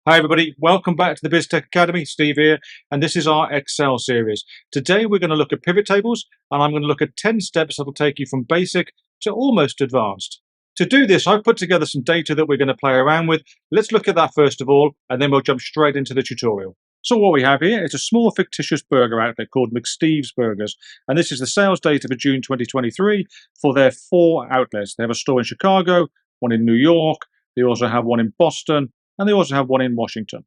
Hi everybody, welcome back to the BizTech Academy. Steve here, and this is our Excel series. Today we're going to look at pivot tables, and I'm going to look at 10 steps that will take you from basic to almost advanced. To do this, I've put together some data that we're going to play around with. Let's look at that first of all, and then we'll jump straight into the tutorial. So what we have here is a small fictitious burger outlet called McSteve's Burgers, and this is the sales data for June 2023 for their 4 outlets. They have a store in Chicago, one in New York, they also have one in Boston, and they also have one in Washington.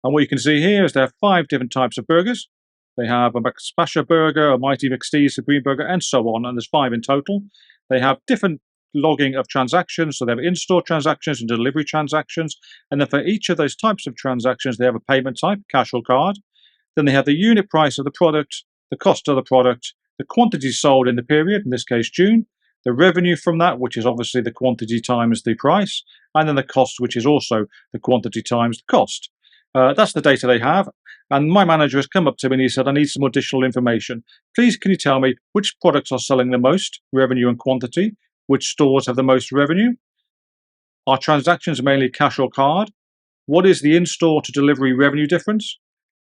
And what you can see here is they have 5 different types of burgers. They have a McSpasher burger, a Mighty McSteve's Supreme burger, and so on, and there's 5 in total. They have different logging of transactions, so they have in-store transactions and delivery transactions, and then for each of those types of transactions, they have a payment type, cash or card. Then they have the unit price of the product, the cost of the product, the quantity sold in the period, in this case June, the revenue from that, which is obviously the quantity times the price, and then the cost, which is also the quantity times the cost. That's the data they have. And my manager has come up to me and he said, I need some additional information. Please, can you tell me which products are selling the most, revenue and quantity? Which stores have the most revenue? Are transactions mainly cash or card? What is the in-store to delivery revenue difference?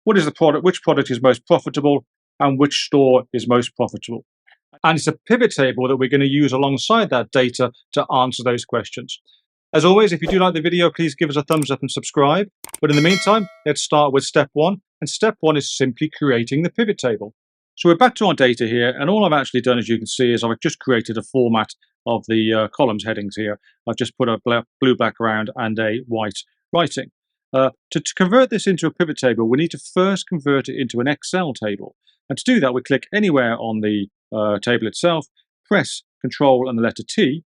What is the product? Which product is most profitable? And which store is most profitable? And it's a pivot table that we're going to use alongside that data to answer those questions. As always, if you do like the video, please give us a thumbs up and subscribe. But in the meantime, let's start with step 1. And step 1 is simply creating the pivot table. So we're back to our data here, and all I've actually done, as you can see, is I've just created a format of the columns headings here. I've just put a blue background and a white writing. To convert this into a pivot table, we need to first convert it into an Excel table. And to do that, we click anywhere on the table itself, press Control and the letter T,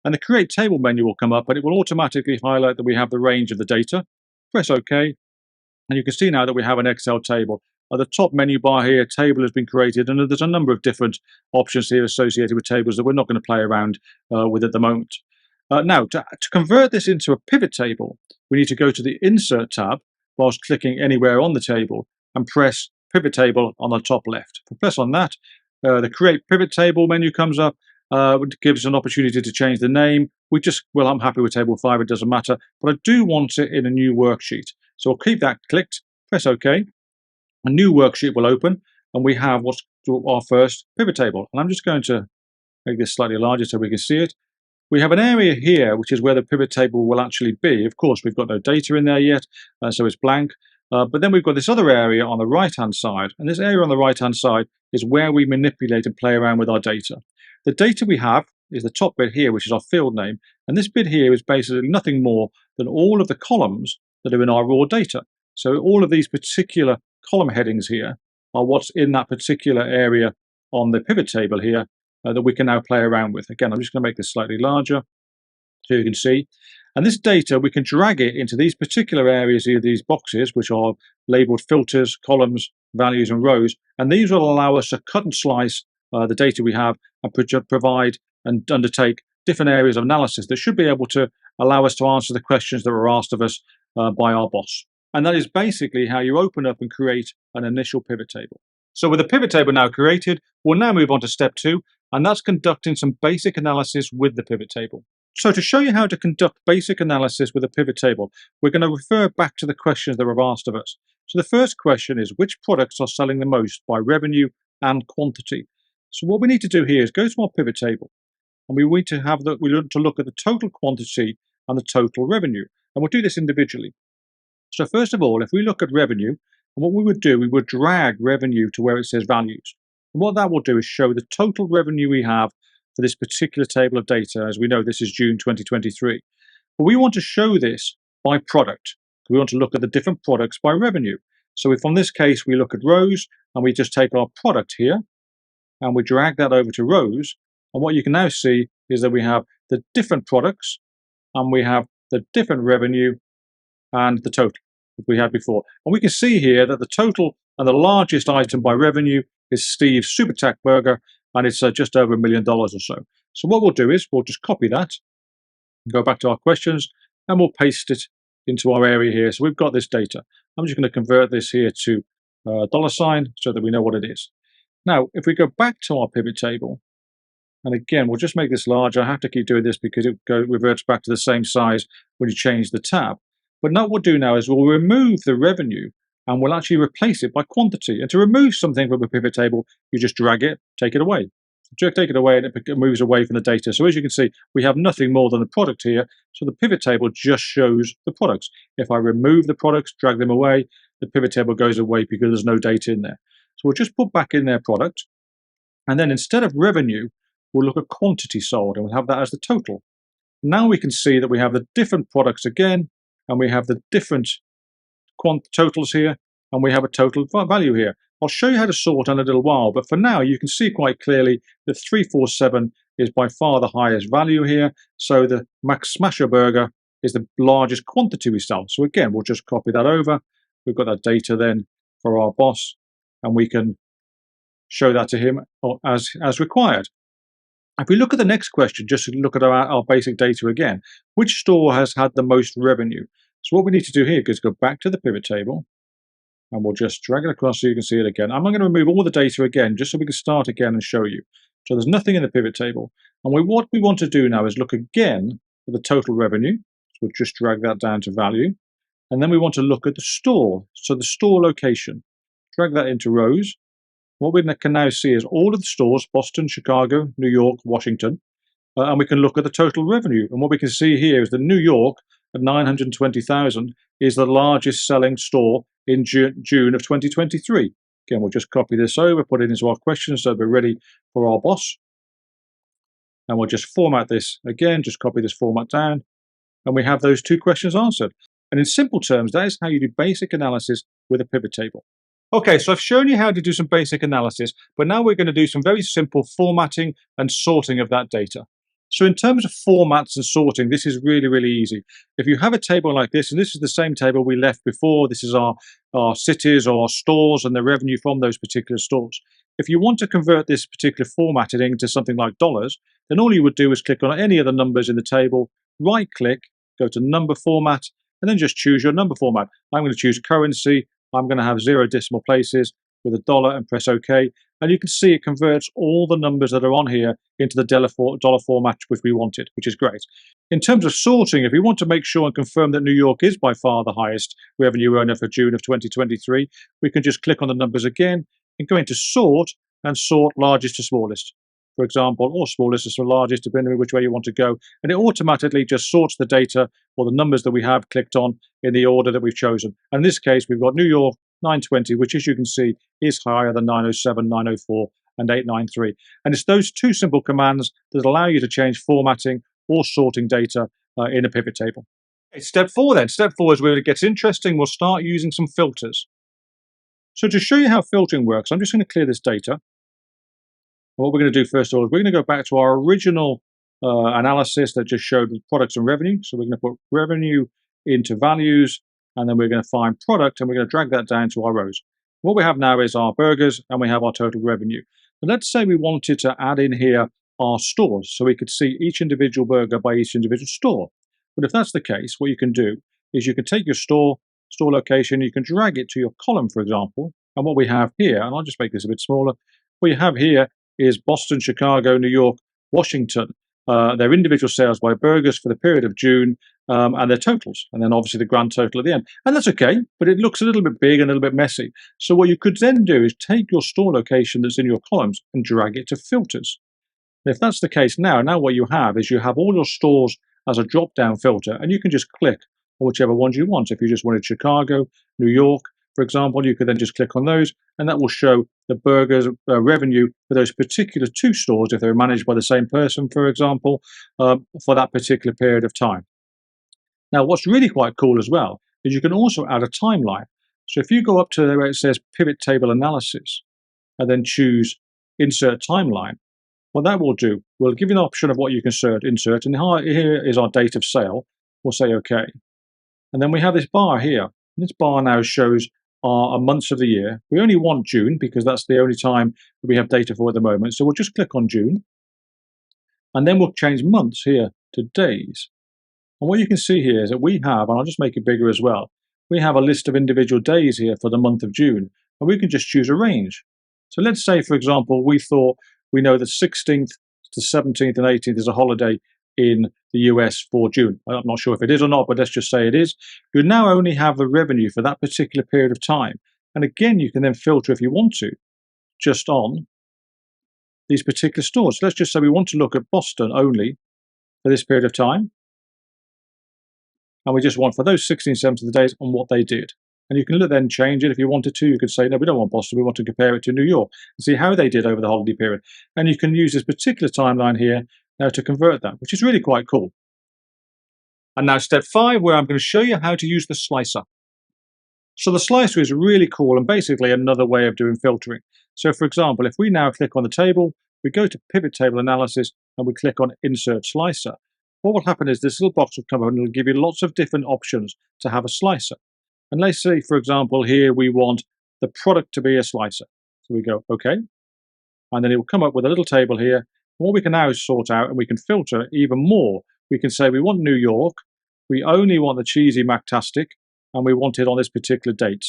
and the Create Table menu will come up, and it will automatically highlight that we have the range of the data. Press OK, and you can see now that we have an Excel table. At the top menu bar here, table has been created, and there's a number of different options here associated with tables that we're not going to play around with at the moment. Now, to convert this into a pivot table, we need to go to the Insert tab whilst clicking anywhere on the table and press Pivot Table on the top left. If we press on that, the Create Pivot Table menu comes up, which gives us an opportunity to change the name. Well, I'm happy with Table 5, it doesn't matter, but I do want it in a new worksheet. So I'll keep that clicked, press OK. A new worksheet will open, and we have what's our first pivot table. And I'm just going to make this slightly larger so we can see it. We have an area here, which is where the pivot table will actually be. Of course, we've got no data in there yet, so it's blank. But then we've got this other area on the right-hand side, and this area on the right-hand side is where we manipulate and play around with our data. The data we have is the top bit here, which is our field name, and this bit here is basically nothing more than all of the columns that are in our raw data. So all of these particular column headings here are what's in that particular area on the pivot table here that we can now play around with. Again, I'm just going to make this slightly larger so you can see. And this data, we can drag it into these particular areas here, these boxes, which are labeled filters, columns, values, and rows. And these will allow us to cut and slice the data we have and provide and undertake different areas of analysis that should be able to allow us to answer the questions that were asked of us by our boss. And that is basically how you open up and create an initial pivot table. So with the pivot table now created, we'll now move on to step 2, and that's conducting some basic analysis with the pivot table. So to show you how to conduct basic analysis with a pivot table, we're going to refer back to the questions that were asked of us. So the first question is, which products are selling the most by revenue and quantity? So what we need to do here is go to our pivot table, and we need to look at the total quantity and the total revenue, and we'll do this individually. So first of all, if we look at revenue, and what we would do, we would drag revenue to where it says values. And what that will do is show the total revenue we have for this particular table of data. As we know, this is June 2023. But we want to show this by product. We want to look at the different products by revenue. So if on this case, we look at rows, and we just take our product here, and we drag that over to rows, and what you can now see is that we have the different products, and we have the different revenue, and the total that we had before. And we can see here that the total and the largest item by revenue is Steve's Super Tack Burger, and it's just over $1 million or so. So what we'll do is we'll just copy that, go back to our questions, and we'll paste it into our area here. So we've got this data. I'm just going to convert this here to $sign so that we know what it is. Now, if we go back to our pivot table, and again, we'll just make this larger. I have to keep doing this because it reverts back to the same size when you change the tab. But now what we'll do now is we'll remove the revenue and we'll actually replace it by quantity. And to remove something from a pivot table, you just drag it, take it away. Take it away and it moves away from the data. So as you can see, we have nothing more than the product here. So the pivot table just shows the products. If I remove the products, drag them away, the pivot table goes away because there's no data in there. So we'll just put back in their product. And then instead of revenue, we'll look at quantity sold and we'll have that as the total. Now we can see that we have the different products again, and we have the different totals here, and we have a total value here. I'll show you how to sort in a little while, but for now you can see quite clearly that 347 is by far the highest value here. So the Max Smasher burger is the largest quantity we sell. So again, we'll just copy that over. We've got that data then for our boss, and we can show that to him as required. If we look at the next question, just to look at our basic data again, which store has had the most revenue? So what we need to do here is go back to the pivot table, and we'll just drag it across so you can see it again. I'm going to remove all the data again, just so we can start again and show you. So there's nothing in the pivot table. And what we want to do now is look again at the total revenue. So we'll just drag that down to value. And then we want to look at the store. So the store location, drag that into rows. What we can now see is all of the stores, Boston, Chicago, New York, Washington, and we can look at the total revenue. And what we can see here is that New York at 920,000 is the largest selling store in June of 2023. Again, we'll just copy this over, put it into our questions so we're ready for our boss. And we'll just format this again, just copy this format down, and we have those two questions answered. And in simple terms, that is how you do basic analysis with a pivot table. Okay, so I've shown you how to do some basic analysis, but now we're going to do some very simple formatting and sorting of that data. So in terms of formats and sorting, this is really, really easy. If you have a table like this, and this is the same table we left before, this is our cities or our stores and the revenue from those particular stores. If you want to convert this particular formatting into something like dollars, then all you would do is click on any of the numbers in the table, right-click, go to number format, and then just choose your number format. I'm going to choose currency. I'm going to have 0 decimal places with a dollar and press OK. And you can see it converts all the numbers that are on here into the dollar format which we wanted, which is great. In terms of sorting, if we want to make sure and confirm that New York is by far the highest revenue earner for June of 2023, we can just click on the numbers again and go into sort and sort largest to smallest, for example, or smallest to largest, depending on which way you want to go. And it automatically just sorts the data or the numbers that we have clicked on in the order that we've chosen. And in this case, we've got New York 920, which, as you can see, is higher than 907, 904, and 893. And it's those two simple commands that allow you to change formatting or sorting data in a pivot table. Okay, step 4 then. Step 4 is where it gets interesting. We'll start using some filters. So to show you how filtering works, I'm just going to clear this data. What we're going to do first of all is we're going to go back to our original analysis that just showed products and revenue. So we're going to put revenue into values, and then we're going to find product, and we're going to drag that down to our rows. What we have now is our burgers, and we have our total revenue. And let's say we wanted to add in here our stores, so we could see each individual burger by each individual store. But if that's the case, what you can do is you can take your store location, you can drag it to your column, for example. And what we have here, and I'll just make this a bit smaller, what you have here is Boston, Chicago, New York, Washington, their individual sales by burgers for the period of June, and their totals, and then obviously the grand total at the end. And that's okay, but it looks a little bit big and a little bit messy. So what you could then do is take your store location that's in your columns and drag it to filters. And if that's the case now what you have is you have all your stores as a drop-down filter, and you can just click on whichever ones you want. If you just wanted Chicago, New York, for example, you could then just click on those, and that will show the burgers revenue for those particular 2 stores if they're managed by the same person, for example, for that particular period of time. Now, what's really quite cool as well is you can also add a timeline. So if you go up to where it says Pivot Table Analysis and then choose Insert Timeline, what that will do, we'll give you an option of what you can insert, and here is our date of sale. We'll say OK. And then we have this bar here. This bar now shows our months of the year. We only want June because that's the only time that we have data for at the moment. So we'll just click on June. And then we'll change months here to days. And what you can see here is that we have, and I'll just make it bigger as well, we have a list of individual days here for the month of June. And we can just choose a range. So let's say, for example, we know that 16th to 17th and 18th is a holiday in the US for June. I'm not sure if it is or not, but let's just say it is. You now only have the revenue for that particular period of time. And again, you can then filter if you want to, just on these particular stores. So let's just say we want to look at Boston only for this period of time. And we just want for those 16/7 of the days on what they did. And you can then change it if you wanted to. You could say, no, we don't want Boston. We want to compare it to New York and see how they did over the holiday period. And you can use this particular timeline here now to convert that, which is really quite cool. And now step 5, where I'm going to show you how to use the slicer. So the slicer is really cool and basically another way of doing filtering. So for example, if we now click on the table, we go to pivot table analysis and we click on insert slicer, what will happen is this little box will come up and it'll give you lots of different options to have a slicer. And let's say, for example, here we want the product to be a slicer. So we go, okay. And then it will come up with a little table here. What we can now sort out, and we can filter even more. We can say we want New York. We only want the cheesy McTastic, and we want it on this particular date.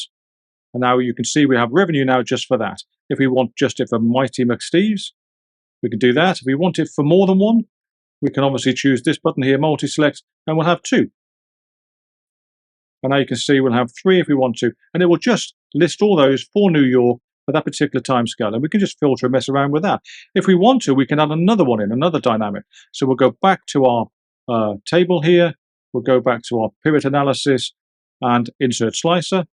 And now you can see we have revenue now just for that. If we want just it for Mighty McSteve's, we can do that. If we want it for more than one, we can obviously choose this button here, multi-select, and we'll have 2. And now you can see we'll have 3 if we want to, and it will just list all those for New York for that particular time scale, and we can just filter and mess around with that. If we want to, we can add another one in, another dynamic. So we'll go back to our table here, we'll go back to our pivot analysis and insert slicer,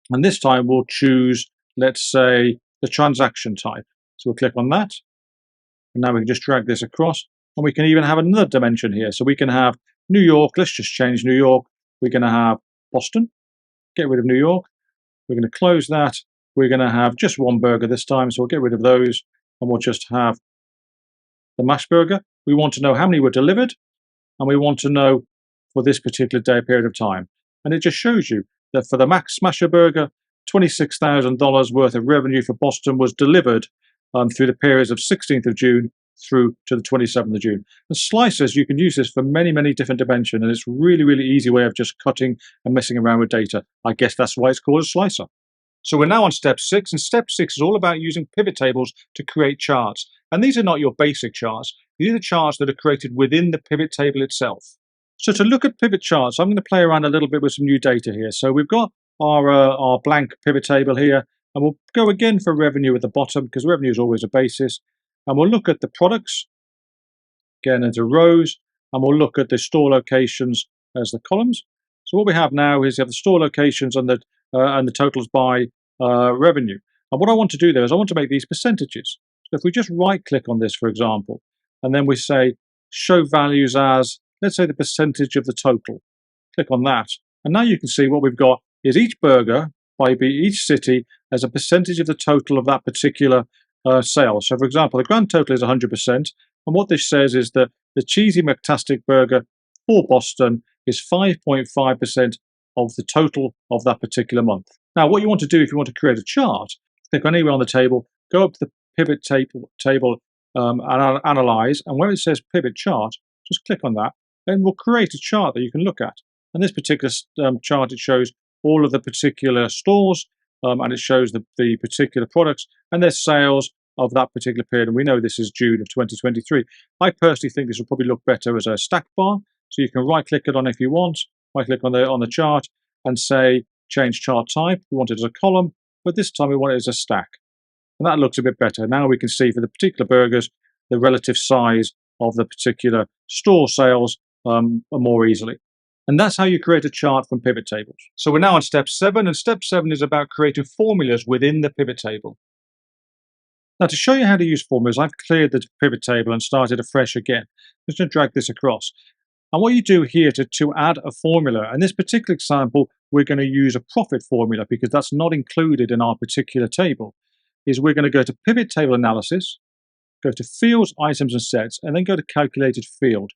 and this time we'll choose, let's say, the transaction type. So we'll click on that, and now we can just drag this across, and we can even have another dimension here. So we can have New York, let's just change New York, we're going to have Boston, get rid of New York, we're going to close that, we're going to have just one burger this time, so we'll get rid of those, and we'll just have the mash burger. We want to know how many were delivered, and we want to know for this particular day period of time. And it just shows you that for the Max Smasher Burger, $26,000 worth of revenue for Boston was delivered through the periods of 16th of June through to the 27th of June. The slicers, you can use this for many, many different dimensions, and it's really, really easy way of just cutting and messing around with data. I guess that's why it's called a slicer. So we're now on step 6, and step 6 is all about using pivot tables to create charts. And these are not your basic charts. These are the charts that are created within the pivot table itself. So to look at pivot charts, I'm going to play around a little bit with some new data here. So we've got our blank pivot table here, and we'll go again for revenue at the bottom, because revenue is always a basis. And we'll look at the products, again into rows, and we'll look at the store locations as the columns. So what we have now is you have the store locations and the totals by revenue. And what I want to do there is I want to make these percentages. So if we just right click on this, for example, and then we say show values as, let's say, the percentage of the total. Click on that. And now you can see what we've got is each burger by each city as a percentage of the total of that particular sale. So for example, the grand total is 100%. And what this says is that the Cheesy McTastic burger for Boston is 5.5% of the total of that particular month. Now, what you want to do if you want to create a chart, click anywhere on the table, go up to the pivot table and analyze, and where it says pivot chart, just click on that, and we'll create a chart that you can look at. And this particular chart, it shows all of the particular stores, and it shows the particular products and their sales of that particular period. And we know this is June of 2023. I personally think this will probably look better as a stack bar. So you can right click it on if you want, right click on the chart and say change chart type. We want it as a column, but this time we want it as a stack. And that looks a bit better. Now we can see for the particular burgers, the relative size of the particular store sales more easily. And that's how you create a chart from pivot tables. So we're now on step 7, and step 7 is about creating formulas within the pivot table. Now, to show you how to use formulas, I've cleared the pivot table and started afresh again. I'm just going to drag this across. And what you do here to add a formula, in this particular example, we're going to use a profit formula because that's not included in our particular table, is we're going to go to pivot table analysis, go to fields, items and sets, and then go to calculated field.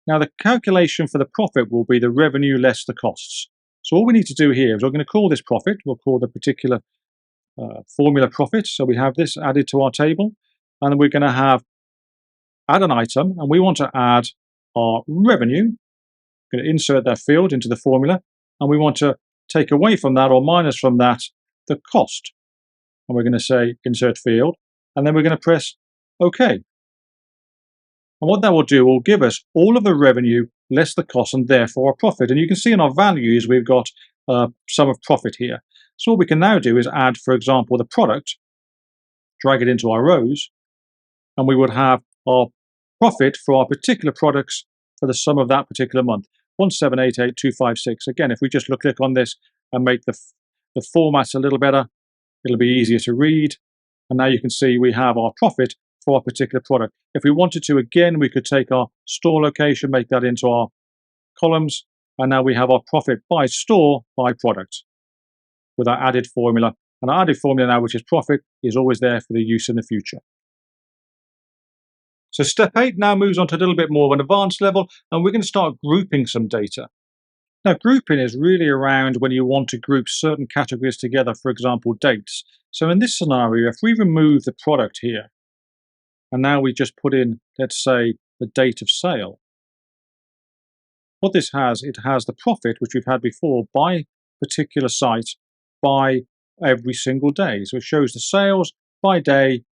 Now, the calculation for the profit will be the revenue less the costs. So all we need to do here is we're going to call this profit. We'll call the particular formula profit. So we have this added to our table, and then we're going to have add an item, and we want to add our revenue. We're going to insert that field into the formula, and we want to take away from that or minus from that the cost. And we're going to say insert field, and then we're going to press OK. And what that will do will give us all of the revenue less the cost and therefore a profit. And you can see in our values, we've got sum of profit here. So what we can now do is add, for example, the product, drag it into our rows, and we would have our profit for our particular products for the sum of that particular month, 1788256. Again, if we just click on this and make the formats a little better, it'll be easier to read. And now you can see we have our profit for our particular product. If we wanted to, again, we could take our store location, make that into our columns, and now we have our profit by store by product with our added formula. And our added formula now, which is profit, is always there for the use in the future. So step 8 now moves on to a little bit more of an advanced level, and we're going to start grouping some data. Now, grouping is really around when you want to group certain categories together, for example, dates. So in this scenario, if we remove the product here, and now we just put in, let's say, the date of sale, what this has, it has the profit, which we've had before, by particular site, by every single day. So it shows the sales by day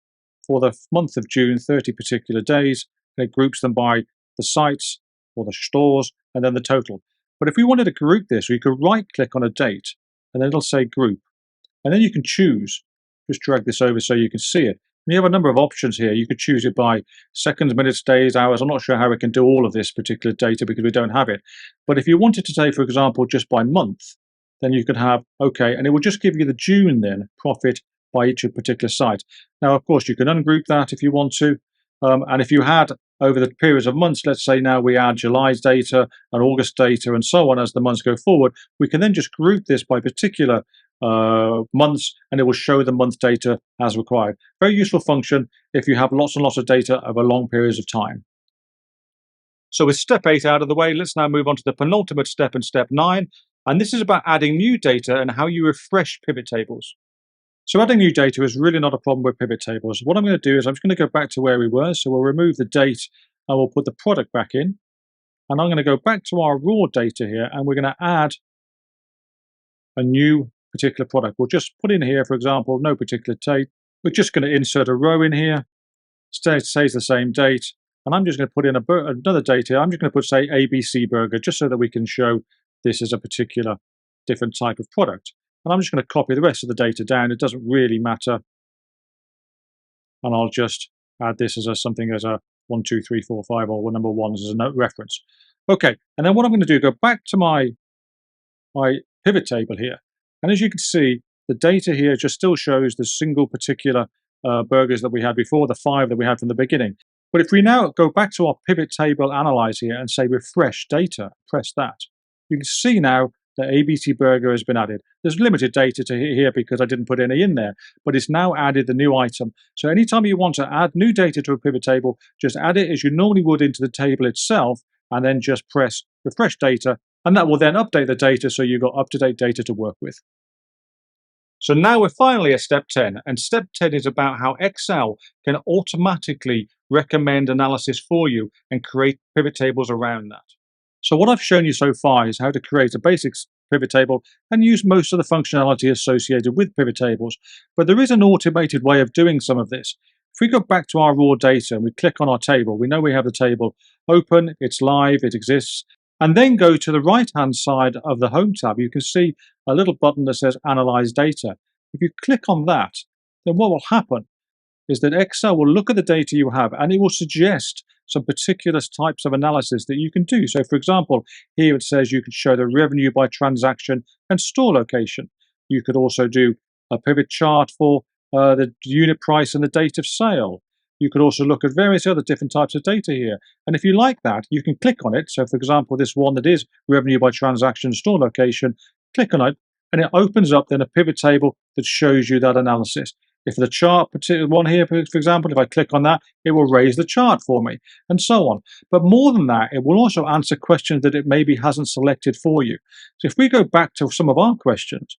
for the month of June, 30 particular days, and it groups them by the sites or the stores, and then the total. But if we wanted to group this, we could right-click on a date, and then it'll say group. And then you can choose, just drag this over so you can see it. And you have a number of options here. You could choose it by seconds, minutes, days, hours. I'm not sure how we can do all of this particular data because we don't have it. But if you wanted to say, for example, just by month, then you could have, okay, and it will just give you the June then, profit by each particular site. Now, of course, you can ungroup that if you want to. And if you had over the periods of months, let's say now we add July's data and August data and so on as the months go forward, we can then just group this by particular months, and it will show the month data as required. Very useful function if you have lots and lots of data over long periods of time. So with step 8 out of the way, let's now move on to the penultimate step in step 9. And this is about adding new data and how you refresh pivot tables. So adding new data is really not a problem with pivot tables. What I'm going to do is I'm just going to go back to where we were. So we'll remove the date and we'll put the product back in. And I'm going to go back to our raw data here, and we're going to add a new particular product. We'll just put in here, for example, no particular date. We're just going to insert a row in here. Says the same date. And I'm just going to put in another date here. I'm just going to put, say, ABC burger, just so that we can show this is a particular different type of product. And I'm just going to copy the rest of the data down. It doesn't really matter. And I'll just add this as something as a 1, 2, 3, 4, 5, or number 1 as a note reference. Okay, and then what I'm going to do, go back to my pivot table here. And as you can see, the data here just still shows the single particular burgers that we had before, the 5 that we had from the beginning. But if we now go back to our pivot table analyze here and say refresh data, press that, you can see now that ABC burger has been added. There's limited data to here because I didn't put any in there, but it's now added the new item. So anytime you want to add new data to a pivot table, just add it as you normally would into the table itself, and then just press refresh data, and that will then update the data so you've got up-to-date data to work with. So now we're finally at step 10, and step 10 is about how Excel can automatically recommend analysis for you and create pivot tables around that. So what I've shown you so far is how to create a basic pivot table and use most of the functionality associated with pivot tables, but there is an automated way of doing some of this. If we go back to our raw data and we click on our table, we know we have the table open, it's live, it exists, and then go to the right-hand side of the Home tab, you can see a little button that says Analyze Data. If you click on that, then what will happen is that Excel will look at the data you have and it will suggest some particular types of analysis that you can do. So for example, here it says you can show the revenue by transaction and store location. You could also do a pivot chart for the unit price and the date of sale. You could also look at various other different types of data here. And if you like that, you can click on it. So for example, this one that is revenue by transaction, store location, click on it, and it opens up then a pivot table that shows you that analysis. If the chart one here, for example, if I click on that, it will raise the chart for me, and so on. But more than that, it will also answer questions that it maybe hasn't selected for you. So if we go back to some of our questions,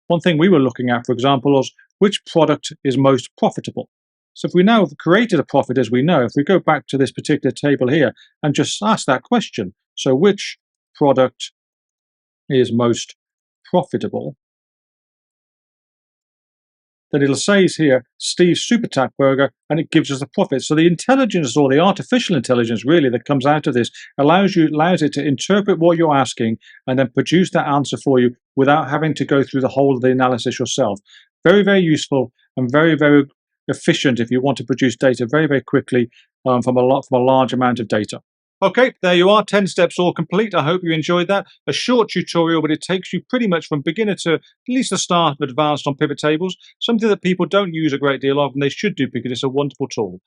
one thing we were looking at, for example, was which product is most profitable. So if we now have created a profit, as we know, if we go back to this particular table here and just ask that question, so which product is most profitable, then it'll say here Steve's Super Tack Burger, and it gives us the profit. So the intelligence, or the artificial intelligence really, that comes out of this allows it to interpret what you're asking and then produce that answer for you without having to go through the whole of the analysis yourself. Very, very useful and very, very efficient if you want to produce data very, very quickly from a large amount of data. Okay, there you are, 10 steps all complete. I hope you enjoyed that. A short tutorial, but it takes you pretty much from beginner to at least the start of advanced on pivot tables, something that people don't use a great deal of, and they should do because it's a wonderful tool.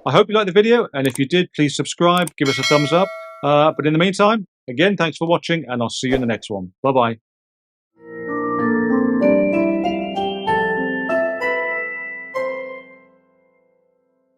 I hope you liked the video, and if you did, please subscribe, give us a thumbs up. But in the meantime, again, thanks for watching, and I'll see you in the next one. Bye-bye.